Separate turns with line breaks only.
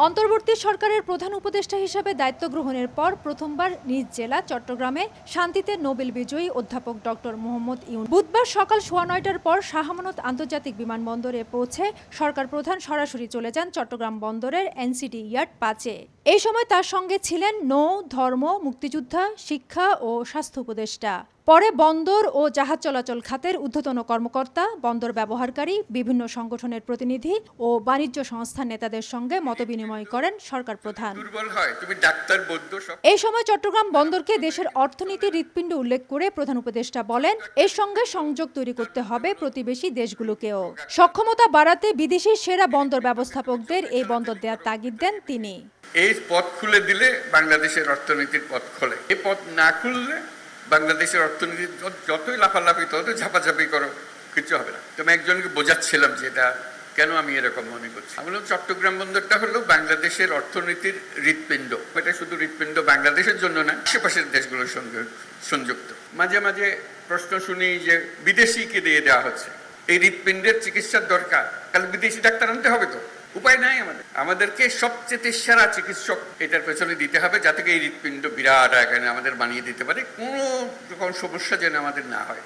অন্তর্বর্তী সরকারের প্রধান উপদেষ্টা হিসেবে দায়িত্ব গ্রহণের পর প্রথমবার নিজ জেলা চট্টগ্রামে শান্তিতে নোবেল বিজয়ী অধ্যাপক ডক্টর মোহাম্মদ ইউনূস বুধবার সকাল 9:15টার পর শাহ আমানত আন্তর্জাতিক বিমানবন্দরে পৌঁছে সরকার প্রধান সরাসরি চলে যান চট্টগ্রাম বন্দরের এনসিটি ইয়ার্ড 5-এ। এই সময় তার সঙ্গে ছিলেন নৌ, ধর্ম, মুক্তিযোদ্ধা, শিক্ষা ও স্বাস্থ্য উপদেষ্টা। পরে বন্দর ও জাহাজ চলাচল খাতের ঊর্ধ্বতন কর্মকর্তা, বন্দর ব্যবহারকারী, বিভিন্ন সংগঠনের প্রতিনিধি ও বাণিজ্য সংস্থার নেতাদের সঙ্গে মতবিনিময় করেন সরকার প্রধান। এই সময় চট্টগ্রাম বন্দরকে দেশের অর্থনীতির হৃৎপিণ্ড উল্লেখ করে প্রধান উপদেষ্টা বলেন, এর সঙ্গে সংযোগ তৈরি করতে হবে প্রতিবেশী দেশগুলোকেও। সক্ষমতা বাড়াতে বিদেশি সেরা বন্দর ব্যবস্থাপকদের এই বন্দর দেওয়ার তাগিদ দেন তিনি।
এই পথ খুলে দিলে বাংলাদেশের অর্থনীতির পথ খোলে, এই পথ না খুললে বাংলাদেশের অর্থনীতি যতই লাফালাফি তত ঝাপাঝাপি করো, কিছু হবে না। তো আমি একজনকে বোঝাচ্ছিলাম যে এটা কেন আমি এরকম মনে করছি। আমি বললাম চট্টগ্রাম বন্দরটা হলো বাংলাদেশের অর্থনীতির হৃৎপিণ্ড। এটা শুধু হৃৎপিণ্ড বাংলাদেশের জন্য না, আশেপাশের দেশগুলোর সঙ্গে সংযুক্ত। মাঝে মাঝে প্রশ্ন শুনি যে বিদেশিকে দিয়ে দেওয়া হচ্ছে, এই হৃৎপিণ্ডের চিকিৎসার দরকার, তাহলে বিদেশি ডাক্তার আনতে হবে তো, উপায় নাই আমাদেরকে সবচেয়ে সেরা চিকিৎসক এটার পেছনে দিতে হবে, যাতে এই হৃৎপিণ্ড বিরাট আকারে আমাদের বানিয়ে দিতে পারে, কোনো রকম সমস্যা যেন আমাদের না হয়।